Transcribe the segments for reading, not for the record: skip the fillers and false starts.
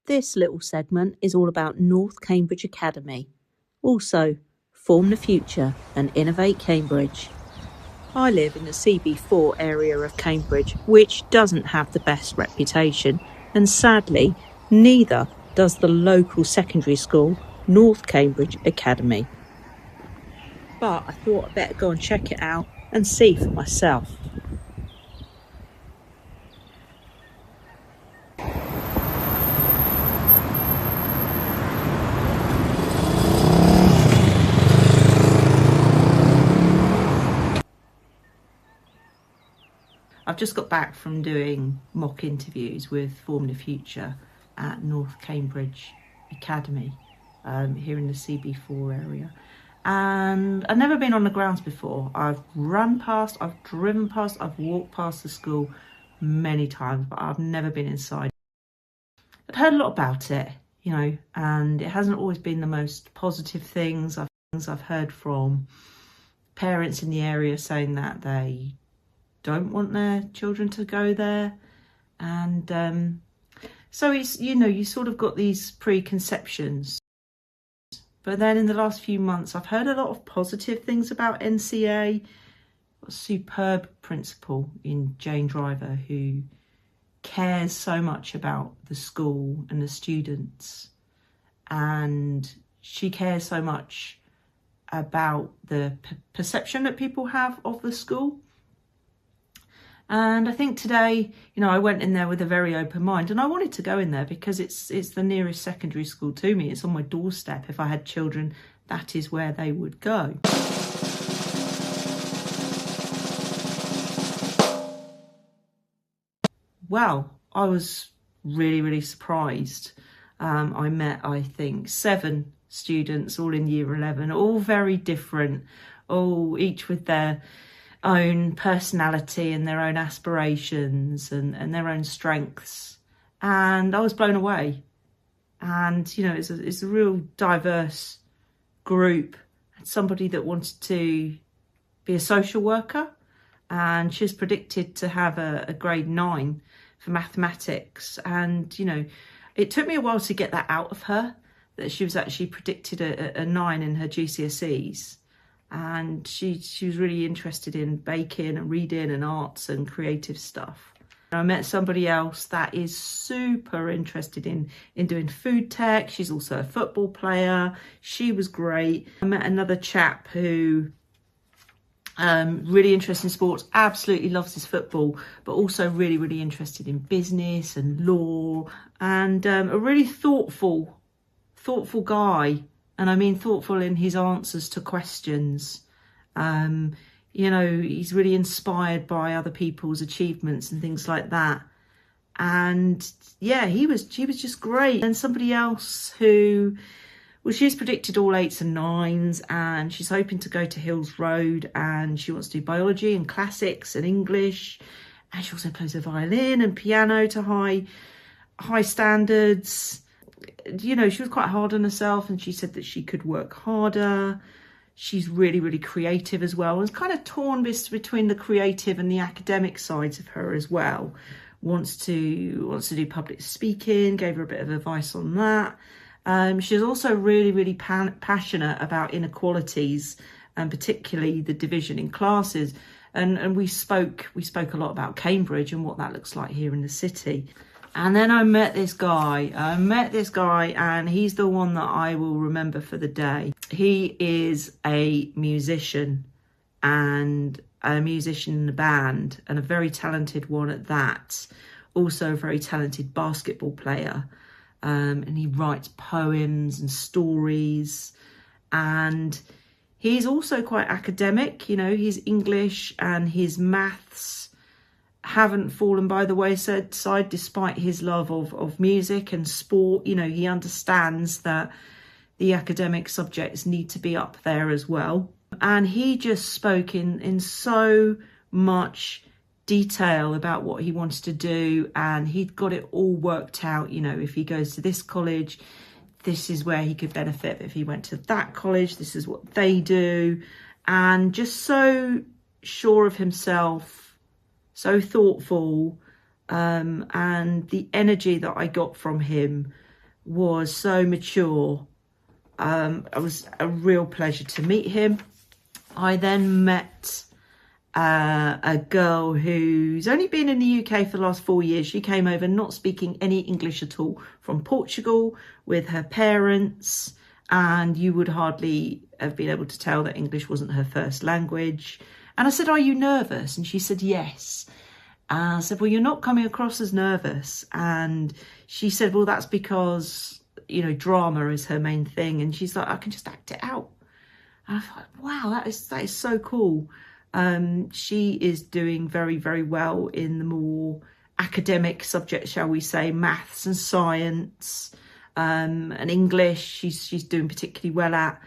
This little segment is all about North Cambridge Academy. Also, Form the Future and Innovate Cambridge. I live in the CB4 area of Cambridge, which doesn't have the best reputation, and sadly, neither does the local secondary school, North Cambridge Academy. But I thought I'd better go and check it out and see for myself. I've just got back from doing mock interviews with Form the Future at North Cambridge Academy here in the CB4 area. And I've never been on the grounds before. I've run past, I've driven past, I've walked past the school many times, but I've never been inside. I've heard a lot about it, you know, and it hasn't always been the most positive things. I've heard from parents in the area saying that they don't want their children to go there, and so it's, you know, you sort of got these preconceptions. But then in the last few months I've heard a lot of positive things about NCA. A superb principal in Jane Driver who cares so much about the school and the students, and she cares so much about the perception that people have of the school. And I think today, you know, I went in there with a very open mind, and I wanted to go in there because it's the nearest secondary school to me. It's on my doorstep. If I had children, that is where they would go. Well, I was really, really surprised. I met, I think, 7 students, all in year 11, all very different, all each with their own personality and their own aspirations and their own strengths, and I was blown away. And you know, it's a real diverse group. Somebody that wanted to be a social worker, and she's predicted to have a grade 9 for mathematics, and you know, it took me a while to get that out of her, that she was actually predicted a 9 in her GCSEs. And she was really interested in baking and reading and arts and creative stuff. I met somebody else that is super interested in doing food tech. She's also a football player. She was great. I met another chap who really interested in sports, absolutely loves his football, but also really, really interested in business and law, and a really thoughtful guy. And I mean thoughtful in his answers to questions. You know, he's really inspired by other people's achievements and things like that. And yeah, she was just great. And somebody else who, well, she's predicted all 8s and 9s, and she's hoping to go to Hills Road, and she wants to do biology and classics and English. And she also plays the violin and piano to high standards. You know, she was quite hard on herself, and she said that she could work harder. She's really, really creative as well. And it's kind of torn between the creative and the academic sides of her as well. Wants to do public speaking, gave her a bit of advice on that. She's also really, really passionate about inequalities, and particularly the division in classes. And we spoke a lot about Cambridge and what that looks like here in the city. And then I met this guy, and he's the one that I will remember for the day. He is a musician, and a musician in a band, and a very talented one at that. Also a very talented basketball player. And he writes poems and stories. And he's also quite academic, you know, his English and his maths haven't fallen by the wayside despite his love of music and sport. You know, he understands that the academic subjects need to be up there as well. And he just spoke in so much detail about what he wants to do, and he'd got it all worked out. You know, if he goes to this college, this is where he could benefit. If he went to that college, this is what they do. And just so sure of himself, so thoughtful, and the energy that I got from him was so mature. It was a real pleasure to meet him. I then met a girl who's only been in the UK for the last 4 years. She came over not speaking any English at all, from Portugal with her parents, and you would hardly have been able to tell that English wasn't her first language. And I said, "Are you nervous?" And she said, "Yes." And I said, "Well, you're not coming across as nervous." And she said, "Well, that's because, you know, drama is her main thing." And she's like, "I can just act it out." And I thought, wow, that is so cool. She is doing very, very well in the more academic subjects, shall we say, maths and science, and English. She's doing particularly well at.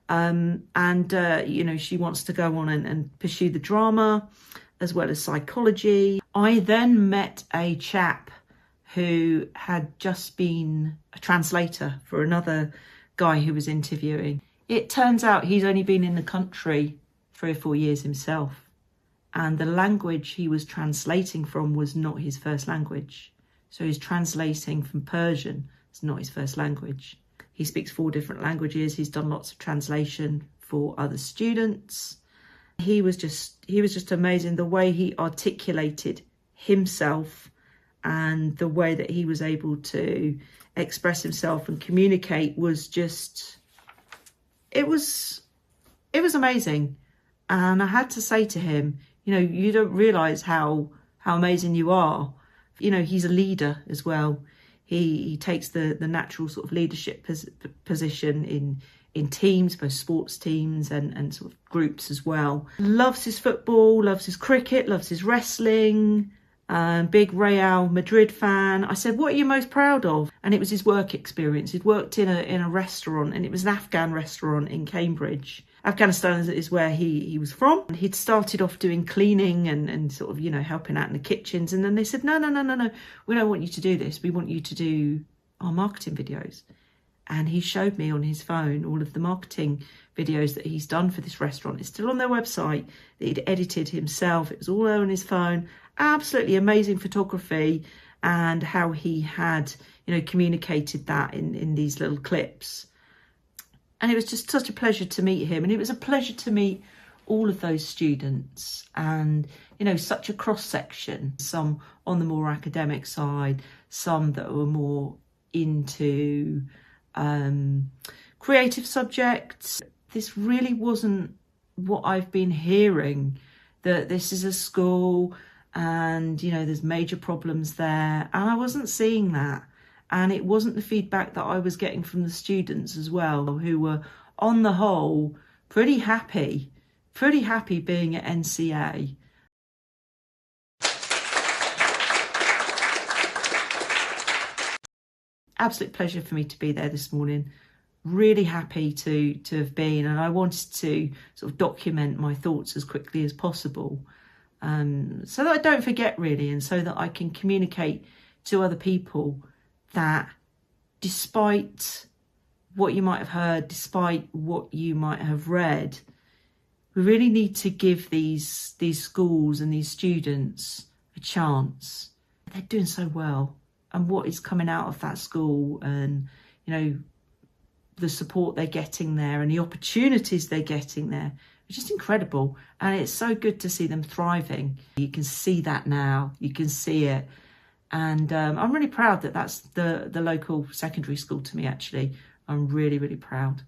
You know, she wants to go on and pursue the drama as well as psychology. I then met a chap who had just been a translator for another guy who was interviewing. It turns out he's only been in the country 3 or 4 years himself, and the language he was translating from was not his first language. So he's translating from Persian. It's not his first language. He speaks 4 different languages. He's done lots of translation for other students. He was just amazing. The way he articulated himself and the way that he was able to express himself and communicate was just, it was amazing. And I had to say to him, you know, you don't realise how amazing you are. You know, he's a leader as well. He takes the natural sort of leadership position in teams, both sports teams and sort of groups as well. Loves his football, loves his cricket, loves his wrestling. Big Real Madrid fan. I said, "What are you most proud of?" And it was his work experience. He'd worked in a restaurant, and it was an Afghan restaurant in Cambridge. Afghanistan is where he was from. He'd started off doing cleaning and sort of, you know, helping out in the kitchens. And then they said, no, we don't want you to do this. We want you to do our marketing videos. And he showed me on his phone all of the marketing videos that he's done for this restaurant. It's still on their website that he'd edited himself. It was all there on his phone. Absolutely amazing photography, and how he had, you know, communicated that in these little clips. And it was just such a pleasure to meet him. And it was a pleasure to meet all of those students, and, you know, such a cross section, some on the more academic side, some that were more into creative subjects. This really wasn't what I've been hearing, that this is a school and, you know, there's major problems there. And I wasn't seeing that. And it wasn't the feedback that I was getting from the students as well, who were, on the whole, pretty happy being at NCA. Absolute pleasure for me to be there this morning. Really happy to have been, and I wanted to sort of document my thoughts as quickly as possible, so that I don't forget, really, and so that I can communicate to other people that despite what you might have heard, despite what you might have read, we really need to give these schools and these students a chance. They're doing so well, and what is coming out of that school, and, you know, the support they're getting there and the opportunities they're getting there, it's just incredible. And it's so good to see them thriving. You can see that now, you can see it. And I'm really proud that that's the local secondary school to me, actually. I'm really, really proud.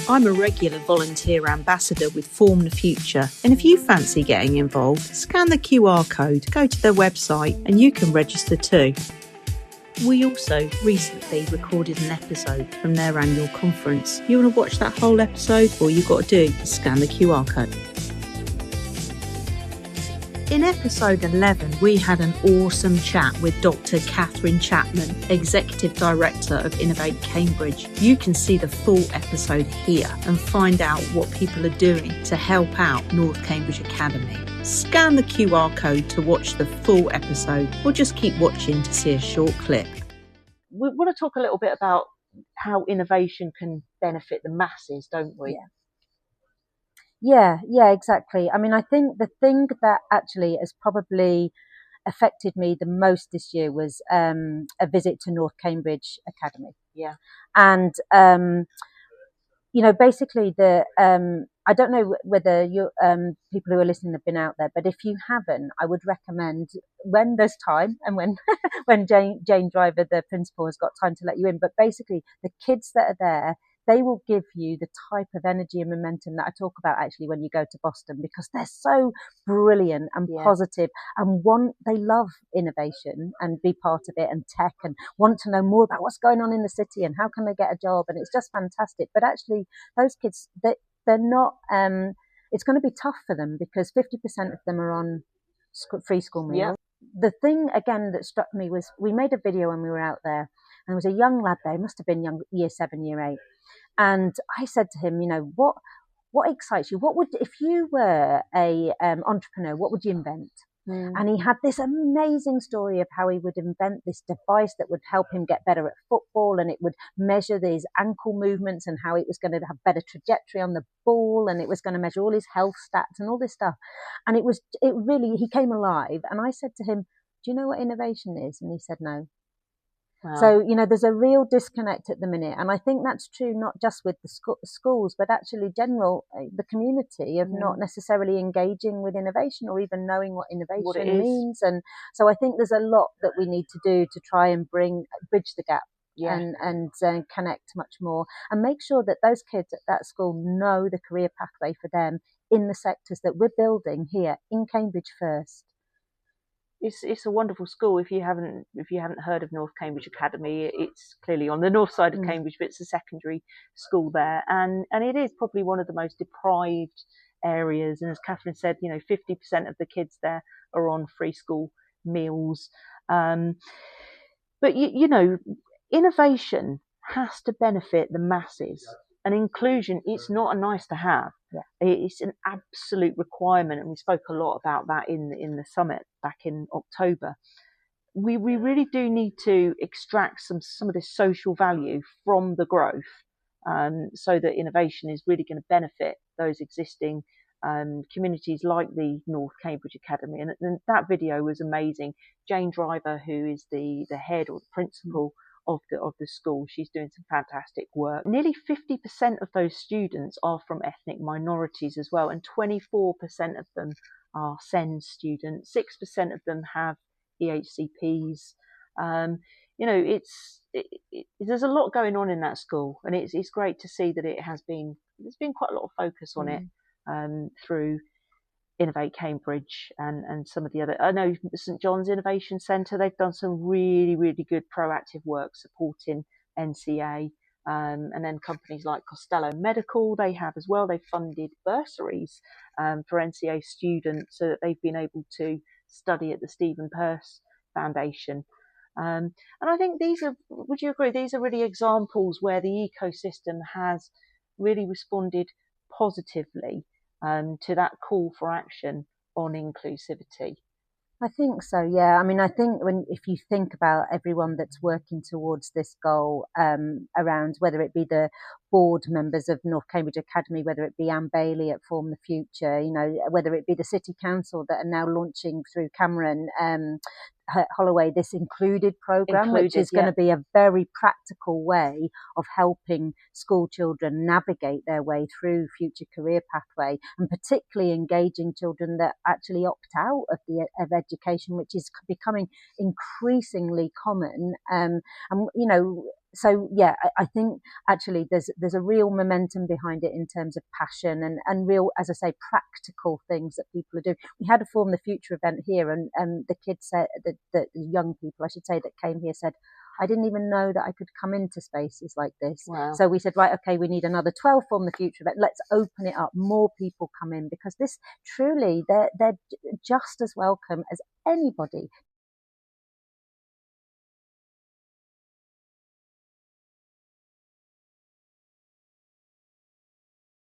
I'm a regular volunteer ambassador with Form the Future, and if you fancy getting involved, scan the QR code, go to their website, and you can register too. We also recently recorded an episode from their annual conference. You want to watch that whole episode? All you've got to do is scan the QR code. In episode 11, we had an awesome chat with Dr. Kathryn Chapman, Executive Director of Innovate Cambridge. You can see the full episode here and find out what people are doing to help out North Cambridge Academy. Scan the QR code to watch the full episode, or just keep watching to see a short clip. We want to talk a little bit about how innovation can benefit the masses, don't we? Yeah, exactly. I mean, I think the thing that actually is probably affected me the most this year was a visit to North Cambridge Academy. Yeah. And basically I don't know whether you people who are listening have been out there, but if you haven't, I would recommend, when there's time and when when Jane Driver, the principal, has got time to let you in. But basically, the kids that are there, they will give you the type of energy and momentum that I talk about actually when you go to Boston, because they're so brilliant and positive and they love innovation and be part of it, and tech, and want to know more about what's going on in the city and how can they get a job. And it's just fantastic. But actually, those kids, they're not, it's going to be tough for them because 50% of them are on free school meals. Yeah. The thing, again, that struck me was we made a video when we were out there, and there was a young lad there, he must have been young, year 7, year 8. And I said to him, what excites you? What would, if you were a entrepreneur, what would you invent? And he had this amazing story of how he would invent this device that would help him get better at football, and it would measure these ankle movements and how it was going to have better trajectory on the ball, and it was going to measure all his health stats and all this stuff. And he came alive. And I said to him, do you know what innovation is? And he said, no. Wow. So, there's a real disconnect at the minute. And I think that's true not just with the schools, but actually the community of not necessarily engaging with innovation or even knowing what innovation means. And so I think there's a lot that we need to do to try and bridge the gap. Yeah. And connect much more, and make sure that those kids at that school know the career pathway for them in the sectors that we're building here in Cambridge first. It's a wonderful school. If you haven't heard of North Cambridge Academy, it's clearly on the north side of Cambridge, but it's a secondary school there, and it is probably one of the most deprived areas. And as Kathryn said, 50% of the kids there are on free school meals. But innovation has to benefit the masses. And inclusion, it's not a nice to have. Yeah. It's an absolute requirement, and we spoke a lot about that in the summit back in October. We really do need to extract some of this social value from the growth, so that innovation is really going to benefit those existing communities like the North Cambridge Academy. And that video was amazing. Jane Driver, who is the head or the principal of the school, she's doing some fantastic work. Nearly 50% of those students are from ethnic minorities as well, and 24% of them are SEND students. 6% of them have EHCPs. There's a lot going on in that school, and it's great to see that there's been quite a lot of focus on it through Innovate Cambridge and some of the other. I know St John's Innovation Centre, they've done some really, really good proactive work supporting NCA, and then companies like Costello Medical, they have as well. They've funded bursaries for NCA students so that they've been able to study at the Stephen Peirce Foundation. And I think would you agree, these are really examples where the ecosystem has really responded positively to that call for action on inclusivity? I think so, yeah. I mean, I think if you think about everyone that's working towards this goal, around whether it be the board members of North Cambridge Academy, whether it be Anne Bailey at Form the Future, whether it be the City Council that are now launching through Cameron Holloway this included programme, which is going to be a very practical way of helping school children navigate their way through future career pathway, and particularly engaging children that actually opt out of education, which is becoming increasingly common. So yeah, I think actually there's a real momentum behind it in terms of passion and real, as I say, practical things that people are doing. We had a Form the Future event here, and the kids said, the young people, I should say, that came here said, I didn't even know that I could come into spaces like this. Wow. So we said, right, okay, we need another 12 Form the Future event. Let's open it up. More people come in, because this truly, they're just as welcome as anybody